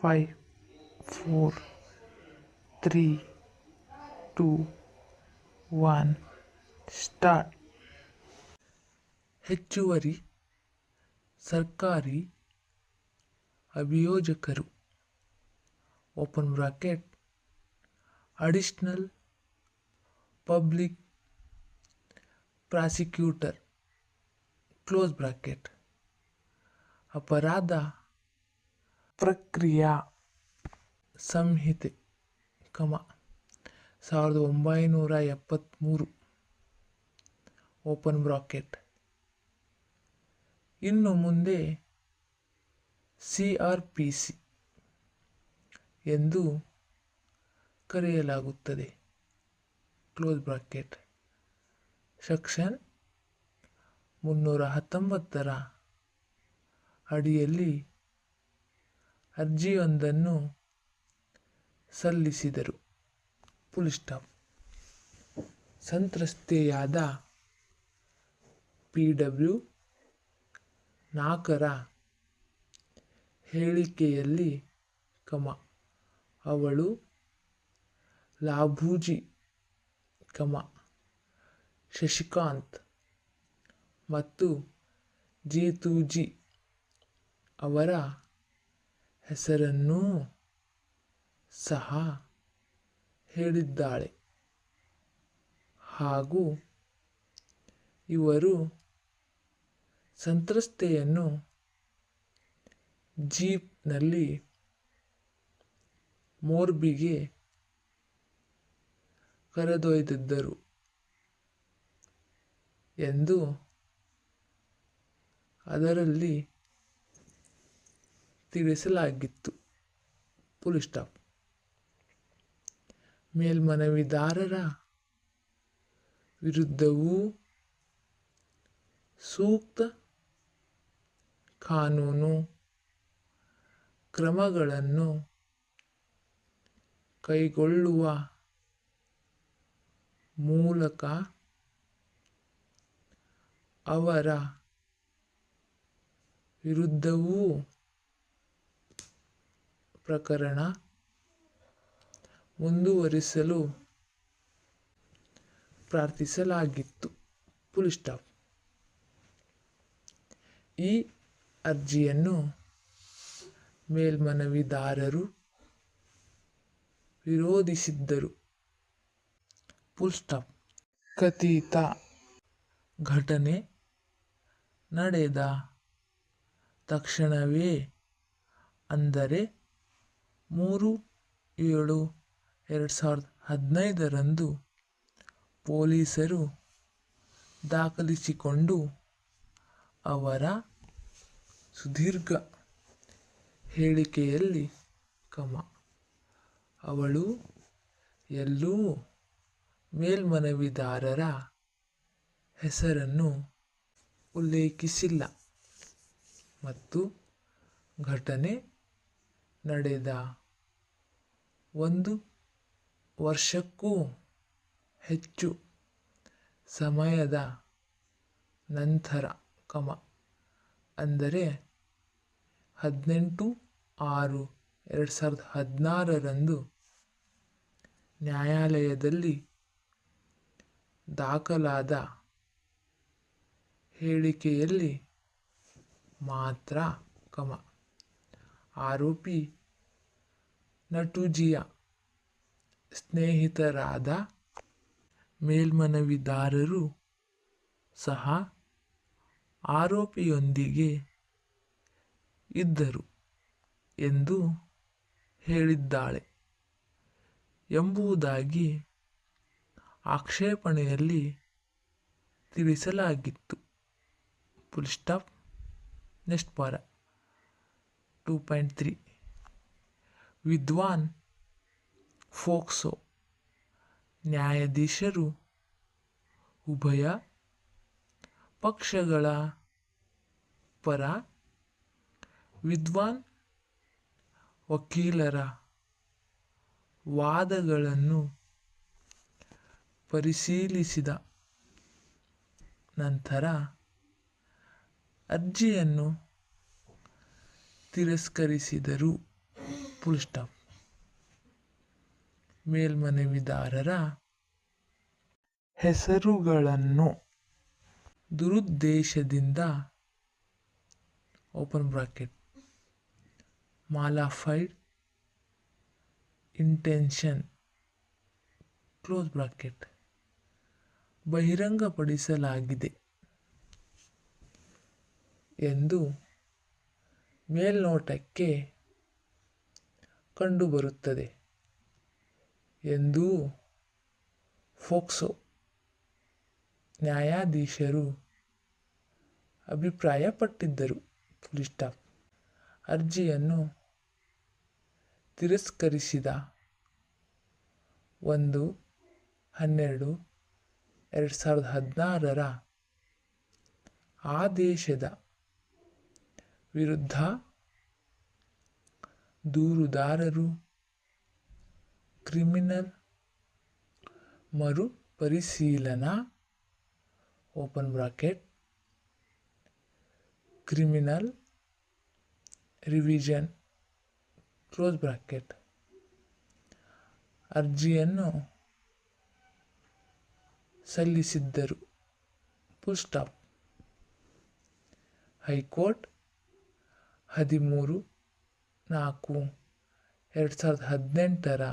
5, 4, 3, 2, 1 start. ಹೆಚ್ಚುವರಿ ಸರ್ಕಾರಿ ಅಭಿಯೋಜಕರು open bracket additional public prosecutor close bracket ಅಪರಾಧ ಪ್ರಕ್ರಿಯಾ ಸಂಹಿತೆ 1973 ಓಪನ್ ಬ್ರಾಕೆಟ್ ಇನ್ನು ಮುಂದೆ CRPC ಎಂದು ಕರೆಯಲಾಗುತ್ತದೆ ಕ್ಲೋಸ್ ಬ್ರಾಕೆಟ್ ಸೆಕ್ಷನ್ 319 ಅಡಿಯಲ್ಲಿ ಅರ್ಜಿಯೊಂದನ್ನು ಸಲ್ಲಿಸಿದರು. Full stop. ಸಂತ್ರಸ್ತೆಯಾದ PW 4ರ ಹೇಳಿಕೆಯಲ್ಲಿ ಅವಳು ಲಾಭೂಜಿ, ಶಶಿಕಾಂತ್ ಮತ್ತು ಜೀತೂಜಿ ಅವರ ಹೆಸರನ್ನೂ ಸಹ ಹೇಳಿದ್ದಾಳೆ ಹಾಗೂ ಇವರು ಸಂತ್ರಸ್ತೆಯನ್ನು ಜೀಪ್ನಲ್ಲಿ ಮೋರ್ಬಿಗೆ ಕರೆದೊಯ್ದಿದ್ದರು ಎಂದು ಅದರಲ್ಲಿ ತಿಳಿಸಲಾಗಿತ್ತು. Full stop. ಮೇಲ್ಮನವಿದಾರರ ವಿರುದ್ಧವೂ ಸೂಕ್ತ ಕಾನೂನು ಕ್ರಮಗಳನ್ನು ಕೈಗೊಳ್ಳುವ ಮೂಲಕ ಅವರ ವಿರುದ್ಧವೂ ಪ್ರಕರಣ ಮುಂದುವರಿಸಲು ಪ್ರಾರ್ಥಿಸಲಾಗಿತ್ತು. Full stop. ಈ ಅರ್ಜಿಯನ್ನು ಮೇಲ್ಮನವಿದಾರರು ವಿರೋಧಿಸಿದ್ದರು. Full stop. ಕಥಿತ ಘಟನೆ ನಡೆದ ತಕ್ಷಣವೇ ಅಂದರೆ 3/7/2015 ಪೊಲೀಸರು ದಾಖಲಿಸಿಕೊಂಡು ಅವರ ಸುದೀರ್ಘ ಹೇಳಿಕೆಯಲ್ಲಿ ಅವಳು ಎಲ್ಲೂ ಮೇಲ್ಮನವಿದಾರರ ಹೆಸರನ್ನು ಉಲ್ಲೇಖಿಸಿಲ್ಲ ಮತ್ತು ಘಟನೆ ನಡೆದ 1 ವರ್ಷಕ್ಕೂ ಹೆಚ್ಚು ಸಮಯದ ನಂತರ ಅಂದರೆ 18/6/2016 ನ್ಯಾಯಾಲಯದಲ್ಲಿ ದಾಖಲಾದ ಹೇಳಿಕೆಯಲ್ಲಿ ಮಾತ್ರ ಆರೋಪಿ ನಟೂಜಿಯ ಸ್ನೇಹಿತರಾದ ಮೇಲ್ಮನವಿದಾರರು ಸಹ ಆರೋಪಿಯೊಂದಿಗೆ ಇದ್ದರು ಎಂದು ಹೇಳಿದ್ದಾಳೆ ಎಂಬುದಾಗಿ ಆಕ್ಷೇಪಣೆಯಲ್ಲಿ ತಿಳಿಸಲಾಗಿತ್ತು. Full stop. ನೆಕ್ಸ್ಟ್ ಪಾರ 2.3 ವಿದ್ವಾನ್ ಫೋಕ್ಸೋ ನ್ಯಾಯಾಧೀಶರು ಉಭಯ ಪಕ್ಷಗಳ ಪರ ವಿದ್ವಾನ್ ವಕೀಲರ ವಾದಗಳನ್ನು ಪರಿಶೀಲಿಸಿದ ನಂತರ ಅರ್ಜಿಯನ್ನು ತಿರಸ್ಕರಿಸಿದರು. Full stop. ಮೇಲ್ಮನವಿದಾರರ ಹೆಸರುಗಳನ್ನು ದುರುದ್ದೇಶದಿಂದ open bracket mala fide intention close bracket ಬಹಿರಂಗಪಡಿಸಲಾಗಿದೆ ಎಂದು ಮೇಲ್ನೋಟಕ್ಕೆ ಕಂಡುಬರುತ್ತದೆ ಎಂದು ಫೋಕ್ಸೋ ನ್ಯಾಯಾಧೀಶರು ಅಭಿಪ್ರಾಯಪಟ್ಟಿದ್ದರು. Full stop. ಅರ್ಜಿಯನ್ನು ತಿರಸ್ಕರಿಸಿದ 1/12/2016 ಆದೇಶದ ವಿರುದ್ಧ ದೂರುದಾರರು ಕ್ರಿಮಿನಲ್ ಮರುಪರಿಶೀಲನಾ open bracket criminal revision close bracket ಅರ್ಜಿಯನ್ನು ಸಲ್ಲಿಸಿದ್ದರು. Full stop. ಹೈಕೋರ್ಟ್ 13/4/2018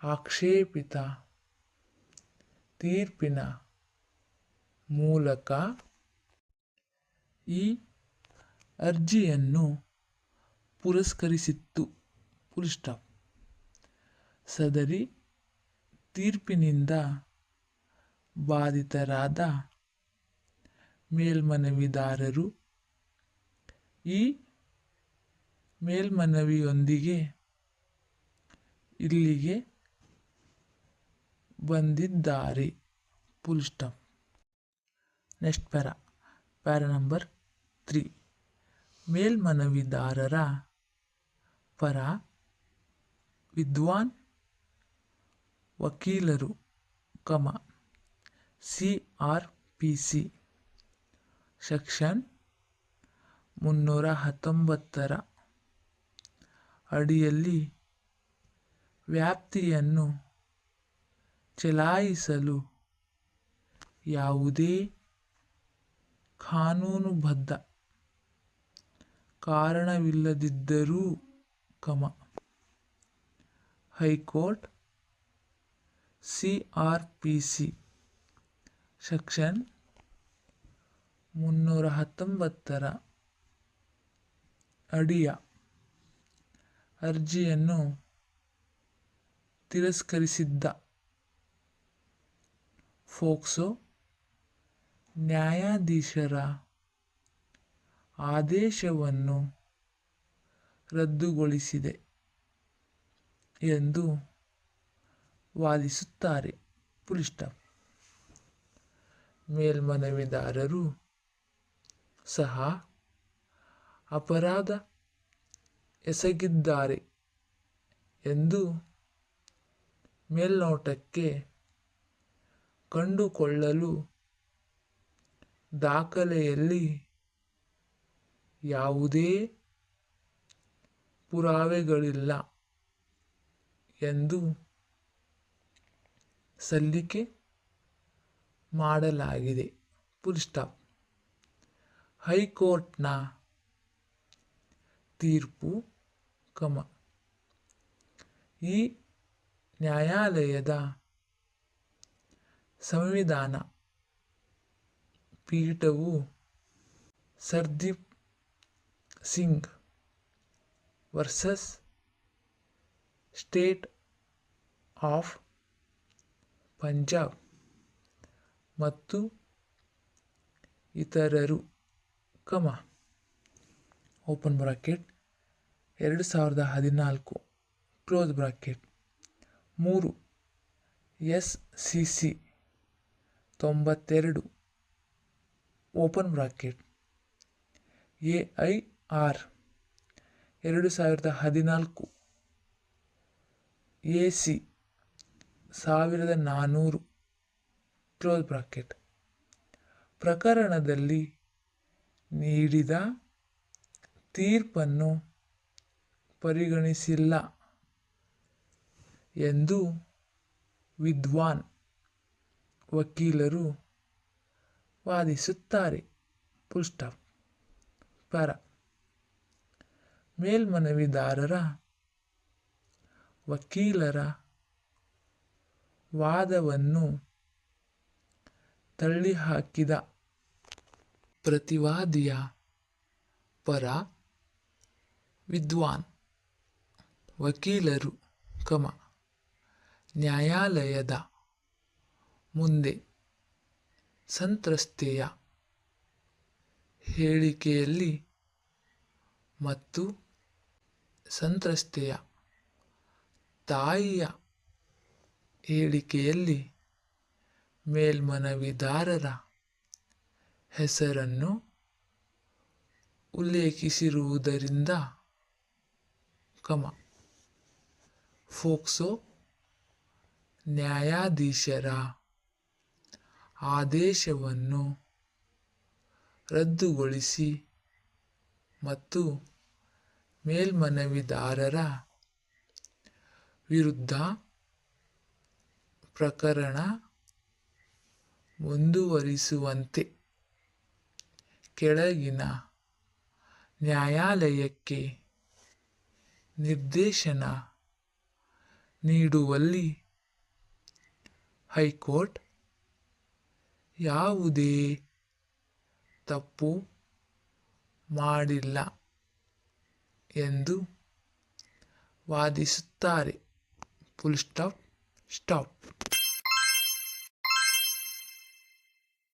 ಆಕ್ಷೇಪಿತ ತೀರ್ಪಿನ ಮೂಲಕ ಈ ಅರ್ಜಿಯನ್ನು ಪುರಸ್ಕರಿಸಿತ್ತು. Full stop. ಸದರಿ ತೀರ್ಪಿನಿಂದ ಬಾಧಿತರಾದ ಮೇಲ್ಮನವಿದಾರರು ಈ ಮೇಲ್ಮನವಿಯೊಂದಿಗೆ ಇಲ್ಲಿಗೆ ಬಂದಿದ್ದಾರೆ. Full stop. Next para number 3. ಮೇಲ್ಮನವಿದಾರರ ಪರ ವಿದ್ವಾನ್ ವಕೀಲರು, CRPC ಸೆಕ್ಷನ್ 319 ಅಡಿಯಲ್ಲಿ ವ್ಯಾಪ್ತಿಯನ್ನು ಚಲಾಯಿಸಲು ಯಾವುದೇ ಕಾನೂನುಬದ್ಧ ಕಾರಣವಿಲ್ಲದಿದ್ದರೂ, ಹೈಕೋರ್ಟ್ CRPC ಸೆಕ್ಷನ್ 319 ಅಡಿಯ ಅರ್ಜಿಯನ್ನು ತಿರಸ್ಕರಿಸಿದ್ದ ಫೋಕ್ಸೋ ನ್ಯಾಯಾಧೀಶರ ಆದೇಶವನ್ನು ರದ್ದುಗೊಳಿಸಿದೆ ಎಂದು ವಾದಿಸುತ್ತಾರೆ. Full stop. ಮೇಲ್ಮನವಿದಾರರು ಸಹ ಅಪರಾಧ ಎಸಗಿದ್ದಾರೆ ಎಂದು ಮೇಲ್ನೋಟಕ್ಕೆ ಕಂಡುಕೊಳ್ಳಲು ದಾಖಲೆಯಲ್ಲಿ ಯಾವುದೇ ಪುರಾವೆಗಳಿಲ್ಲ ಎಂದು ಸಲ್ಲಿಕೆ ಮಾಡಲಾಗಿದೆ. Full stop. ಹೈಕೋರ್ಟ್ನ ತೀರ್ಪು, ಈ ನ್ಯಾಯಾಲಯದ ಸಂವಿಧಾನ ಪೀಠವು Sardeep Singh versus state of Punjab ಮತ್ತು ಇತರರು, open bracket 2014 close bracket 3 SCC 92 open bracket AIR 2014 AC 1400 close bracket ಪ್ರಕರಣದಲ್ಲಿ ನೀಡಿದ ತೀರ್ಪನ್ನು ಪರಿಗಣಿಸಿಲ್ಲ ಎಂದು ವಿದ್ವಾನ್ ವಕೀಲರು ವಾದಿಸುತ್ತಾರೆ. Full stop. ಪ್ಯಾರ. ಮೇಲ್ಮನವಿದಾರರ ವಕೀಲರ ವಾದವನ್ನು ತಳ್ಳಿಹಾಕಿದ ಪ್ರತಿವಾದಿಯ ಪರ ವಿದ್ವಾನ್ ವಕೀಲರು, ನ್ಯಾಯಾಲಯದ ಮುಂದೆ ಸಂತ್ರಸ್ತೆಯ ಹೇಳಿಕೆಯಲ್ಲಿ ಮತ್ತು ಸಂತ್ರಸ್ತೆಯ ತಾಯಿಯ ಹೇಳಿಕೆಯಲ್ಲಿ ಮೇಲ್ಮನವಿದಾರರ ಹೆಸರನ್ನು ಉಲ್ಲೇಖಿಸಿರುವುದರಿಂದ, ಫೋಕ್ಸೋ ನ್ಯಾಯಾಧೀಶರ ಆದೇಶವನ್ನು ರದ್ದುಗೊಳಿಸಿ ಮತ್ತು ಮೇಲ್ಮನವಿದಾರರ ವಿರುದ್ಧ ಪ್ರಕರಣ ಮುಂದುವರಿಸುವಂತೆ ಕೆಳಗಿನ ನ್ಯಾಯಾಲಯಕ್ಕೆ ನಿರ್ದೇಶನ ನೀಡುವಲ್ಲಿ ಹೈಕೋರ್ಟ್ ಯಾವುದೇ ತಪ್ಪು ಮಾಡಿಲ್ಲ ಎಂದು ವಾದಿಸುತ್ತಾರೆ. Full stop.